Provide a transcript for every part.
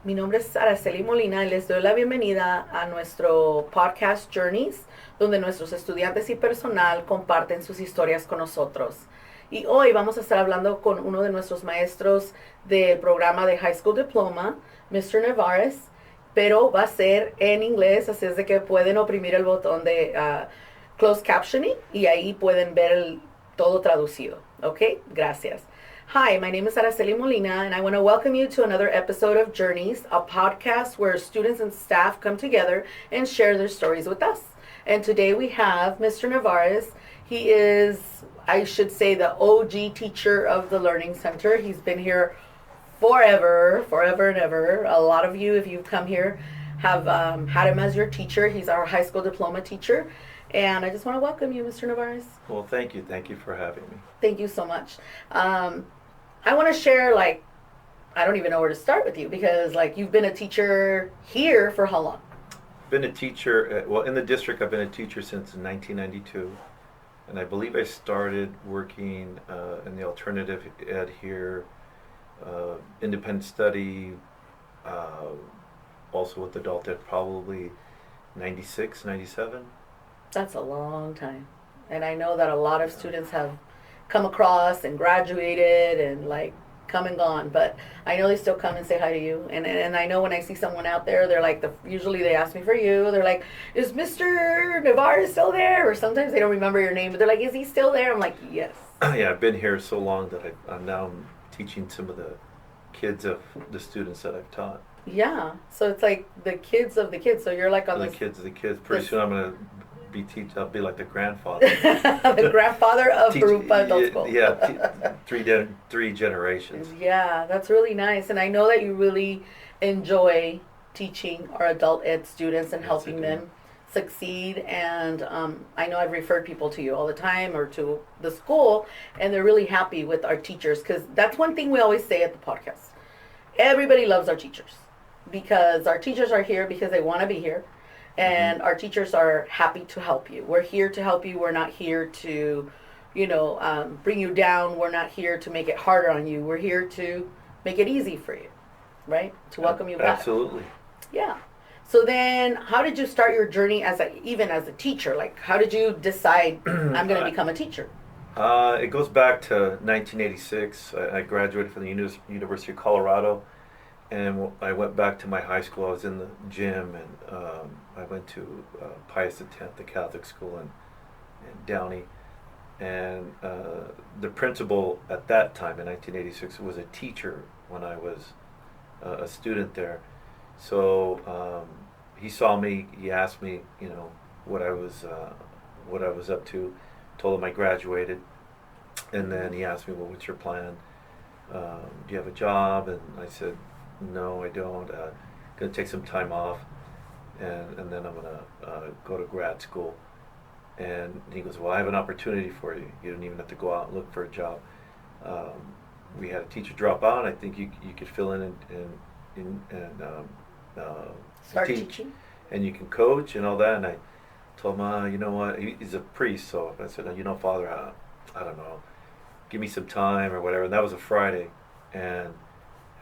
Mi nombre es Araceli Molina y les doy la bienvenida a nuestro podcast Journeys, donde nuestros estudiantes y personal comparten sus historias con nosotros. Y hoy vamos a estar hablando con uno de nuestros maestros del programa de High School Diploma, Mr. Nevarez, pero va a ser en inglés, así es de que pueden oprimir el botón de closed captioning y ahí pueden ver todo traducido. ¿Ok? Gracias. Hi, my name is Araceli Molina, and I want to welcome you to another episode of Journeys, a podcast where students and staff come together and share their stories with us. And today we have Mr. Nevarez. He is, I should say, the OG teacher of the Learning Center. He's been here forever and ever. A lot of you, if you've come here, have had him as your teacher. He's our high school diploma teacher. And I just want to welcome you, Mr. Nevarez. Well, thank you. Thank you for having me. Thank you so much. I want to share, I don't even know where to start with you because, you've been a teacher here for how long? Been a teacher, in the district, I've been a teacher since 1992. And I believe I started working in the alternative ed here, independent study, also with adult ed, probably 96, 97. That's a long time. And I know that a lot of students have come across and graduated and come and gone, but I know they still come and say hi to you. And I know when I see someone out there, they're usually they ask me for you. They're like, is Mr. Nevarez still there? Or sometimes they don't remember your name, but they're like, is he still there? I'm like, yes. Yeah, I've been here so long that I'm now teaching some of the kids of the students that I've taught. Yeah, so it's like the kids of the kids. So you're like on the kids of the kids. Pretty soon I'm gonna I'll be like the grandfather. The grandfather of Harupa Adult School. Yeah, three generations. Yeah, that's really nice. And I know that you really enjoy teaching our adult ed students and helping them succeed. And I know I've referred people to you all the time or to the school, and they're really happy with our teachers because that's one thing we always say at the podcast. Everybody loves our teachers because our teachers are here because they want to be here. And our teachers are happy to help you. We're here to help you. We're not here to, bring you down. We're not here to make it harder on you. We're here to make it easy for you, right? To welcome you back. Absolutely. Yeah. So then, how did you start your journey even as a teacher? How did you decide I'm going to become a teacher? It goes back to 1986. I graduated from the University of Colorado. And I went back to my high school. I was in the gym, and I went to Pius X, the Catholic school in Downey. And the principal at that time, in 1986, was a teacher when I was a student there. So he saw me. He asked me, what I was up to. Told him I graduated, and then he asked me, well, what's your plan? Do you have a job? And I said, no, I don't. Gonna take some time off, and then I'm gonna go to grad school. And he goes, well, I have an opportunity for you. You don't even have to go out and look for a job. We had a teacher drop out. I think you could fill in and start teach, teaching, and you can coach and all that. And I told him, you know what? He's a priest, so I said, Father, I don't know. Give me some time or whatever. And that was a Friday, and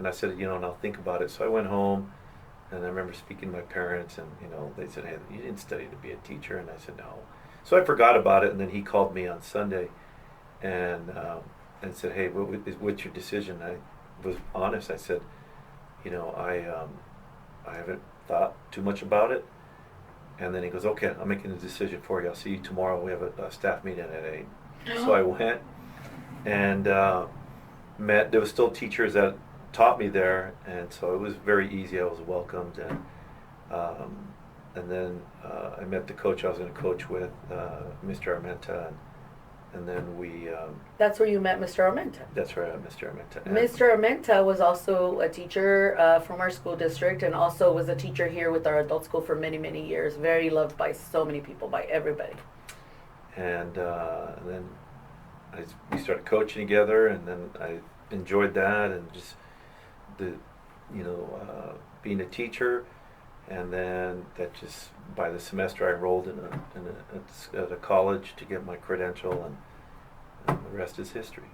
I said, and I'll think about it. So I went home, and I remember speaking to my parents, and, they said, hey, you didn't study to be a teacher. And I said, no. So I forgot about it, and then he called me on Sunday and said, hey, what's your decision? I was honest. I said, I haven't thought too much about it. And then he goes, okay, I'm making a decision for you. I'll see you tomorrow. We have a staff meeting at 8. So I went and there was still teachers that taught me there, and so it was very easy. I was welcomed, and then I met the coach I was going to coach with, Mr. Armenta, and then we. That's where you met Mr. Armenta. That's where I met Mr. Armenta. Mr. Armenta was also a teacher from our school district, and also was a teacher here with our adult school for many, many years. Very loved by so many people, by everybody. And then we started coaching together, and then I enjoyed that, and just being a teacher, and then that just by the semester I enrolled at a college to get my credential, and the rest is history.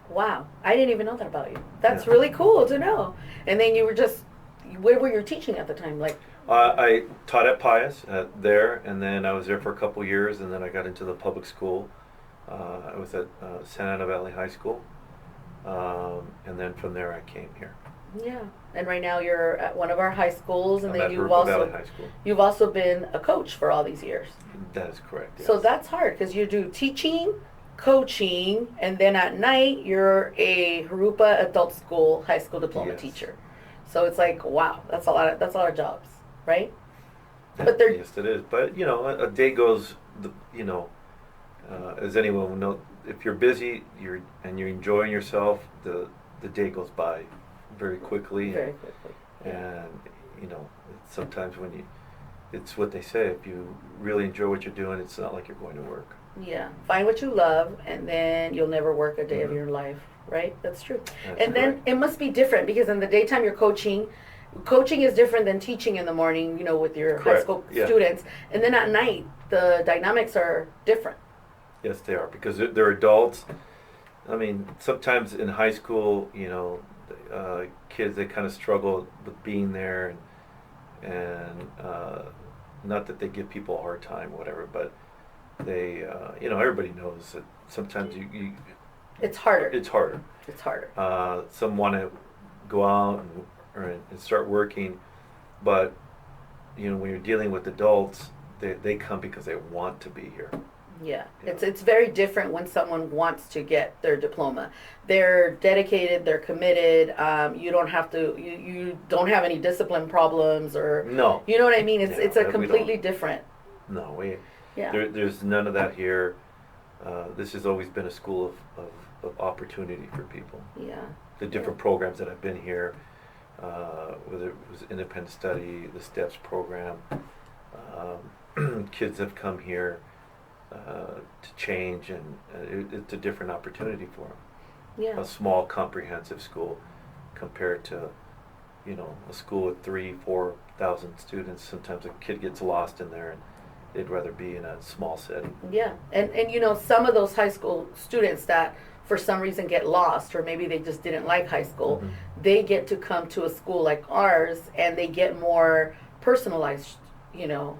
Wow, I didn't even know that about you. That's really cool to know. And then you were just Where were you teaching at the time? Like, I taught at Pius there, and then I was there for a couple years, and then I got into the public school. I was at Santa Ana Valley High School, and then from there I came here. yeah. And right now you're at one of our high schools, and I'm then at you've Valley also High School. you've also been a coach for all these years. That is correct. Yes. So that's hard because you do teaching, coaching, and then at night you're a Harupa Adult School high school diploma Yes. teacher. So it's like, wow, that's a lot of jobs, right? But they're Yes, it is. But you know, a day goes. You know, as anyone will know, if you're busy, you're enjoying yourself, the day goes by very quickly. very quickly. And you know, sometimes when it's what they say. If you really enjoy what you're doing, it's not like you're going to work. Yeah, find what you love, and then you'll never work a day of Mhm. your life, right? That's true. That's And then correct. it must be different because in the daytime you're coaching. Coaching is different than teaching in the morning, you know, with your high Correct, school yeah. students. And then at night, the dynamics are different. Yes, they are, because they're adults. I mean, sometimes in high school, you know, kids, they kind of struggle with being there, and not that they give people a hard time, whatever, but they, you know, everybody knows that sometimes It's harder. it's harder. It's harder. Some want to go out and start working, but you know, when you're dealing with adults, they come because they want to be here. Yeah, Yeah. it's very different when someone wants to get their diploma. They're dedicated, they're committed. You don't have to. You don't have any discipline problems, or No, you know what I mean. It's Yeah, it's a we don't. completely different. no, Yeah. there's none of that here. This has always been a school of opportunity for people. Yeah. The different programs that have been here, whether it was independent study, the STEPS program, kids have come here to change, and it's a different opportunity for them. Yeah. A small comprehensive school compared to, you know, a school with 3,000-4,000 students. Sometimes a kid gets lost in there, and they'd rather be in a small setting. Yeah, and you know, some of those high school students that for some reason get lost, or maybe they just didn't like high school, Mhm. they get to come to a school like ours, and they get more personalized, you know,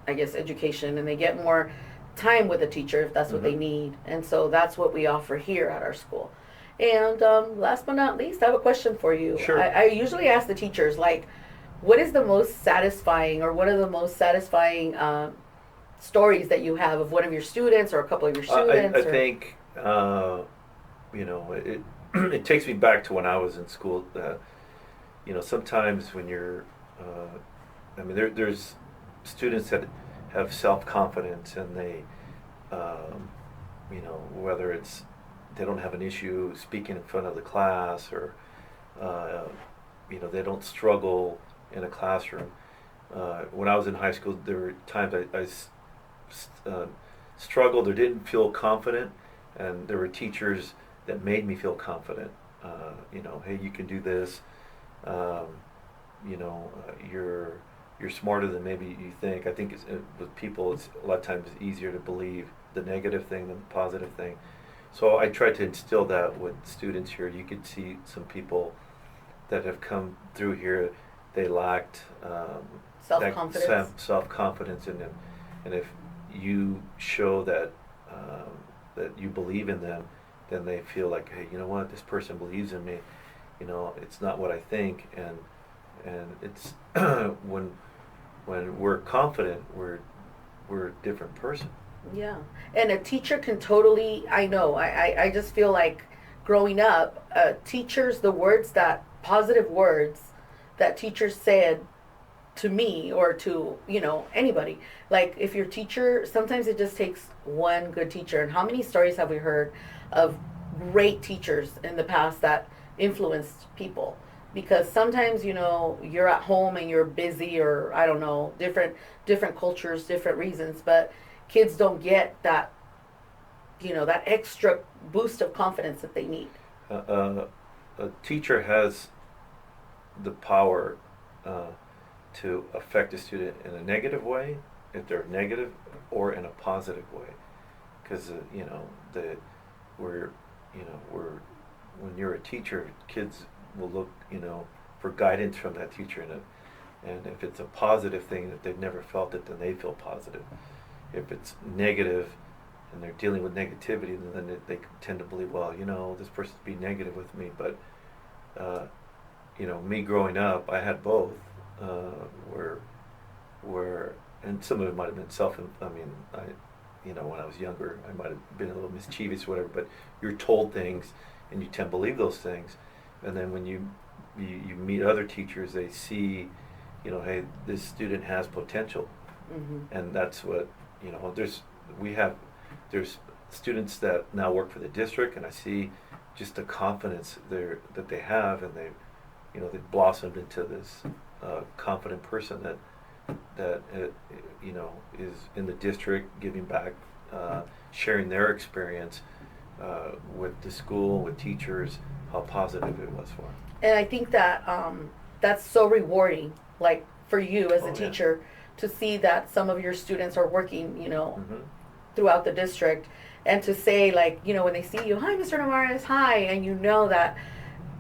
I guess education, and they get more time with a teacher if that's what they Mhm. need. And so that's what we offer here at our school. And last but not least, I have a question for you. Sure. I usually ask the teachers, like, what is the most satisfying, or what are the most satisfying stories that you have of one of your students or a couple of your students? I think, you know, it takes me back to when I was in school. You know, sometimes when you're, I mean, there's students that have self-confidence, and they, you know, whether it's they don't have an issue speaking in front of the class, or, you know, they don't struggle in a classroom. When I was in high school, there were times I struggled or didn't feel confident, and there were teachers that made me feel confident. You know, hey, you can do this. You know, you're smarter than maybe you think. I think with people, it's a lot of times easier to believe the negative thing than the positive thing. So I tried to instill that with students here. You could see some people that have come through here, they lacked Self-confidence. self-confidence in them, and if you show that that you believe in them, then they feel like, hey, you know what, this person believes in me. You know, it's not what I think, and it's when we're confident, we're a different person. Yeah, and a teacher can totally, I know, I just feel like growing up, teachers, the words that, positive words that teachers said to me, or to, you know, anybody, like if your teacher, sometimes it just takes one good teacher. And how many stories have we heard of great teachers in the past that influenced people? Because sometimes, you know, you're at home and you're busy, or I don't know, different cultures, different reasons, but kids don't get that, you know, that extra boost of confidence that they need. A teacher has the power to affect a student in a negative way, if they're negative, or in a positive way. Because you know, we're when you're a teacher, kids will look, you know, for guidance from that teacher, and if it's a positive thing that they've never felt it, then they feel positive. If it's negative and they're dealing with negativity, then they tend to believe, well, this person's being negative with me. But me growing up, I had both, where and some of it might have been when I was younger, I might have been a little mischievous or whatever, but you're told things and you tend to believe those things. And then when you meet other teachers, they see, hey, this student has potential. Mm-hmm. And that's what, there's students that now work for the district, and I see just the confidence that they have, and they've blossomed into this confident person that is in the district, giving back, sharing their experience with the school, with teachers, how positive it was for them. And I think that that's so rewarding, like for you as a teacher, to see that some of your students are working, Mm-hmm. throughout the district, and to say, like, when they see you, hi, Mr. Nevarez, hi, and that,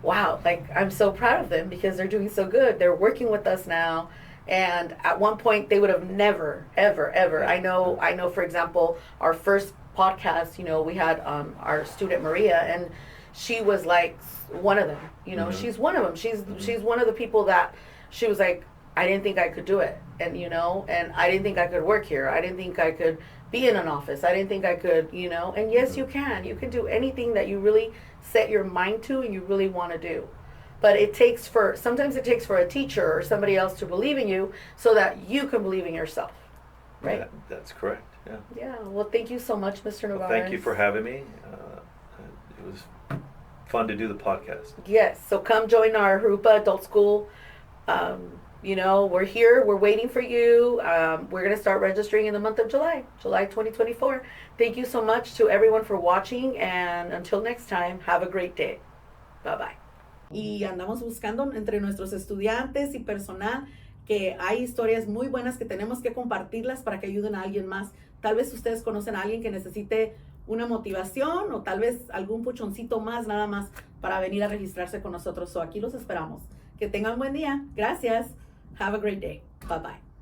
wow, like, I'm so proud of them because they're doing so good. They're working with us now. And at one point, they would have never, ever. Yeah. I know. For example, our first podcast, we had our student Maria, and she was like one of them. Mm-hmm. She's one of them. She's one of the people that she was like, I didn't think I could do it, and and I didn't think I could work here. I didn't think I could be in an office. I didn't think I could, And yes, Mm-hmm. you can. You can do anything that you really set your mind to and you really want to do. But sometimes it takes for a teacher or somebody else to believe in you so that you can believe in yourself, right? Yeah, that's correct, yeah. Yeah, well, thank you so much, Mr. Nevarez. Well, thank you for having me. It was fun to do the podcast. Yes, so come join our Harupa Adult School. We're here, we're waiting for you. We're going to start registering in the month of July 2024. Thank you so much to everyone for watching, and until next time, have a great day. Bye-bye. Y andamos buscando entre nuestros estudiantes y personal que hay historias muy buenas que tenemos que compartirlas para que ayuden a alguien más. Tal vez ustedes conocen a alguien que necesite una motivación o tal vez algún puchoncito más nada más para venir a registrarse con nosotros. So aquí los esperamos. Que tengan buen día. Gracias. Have a great day. Bye bye.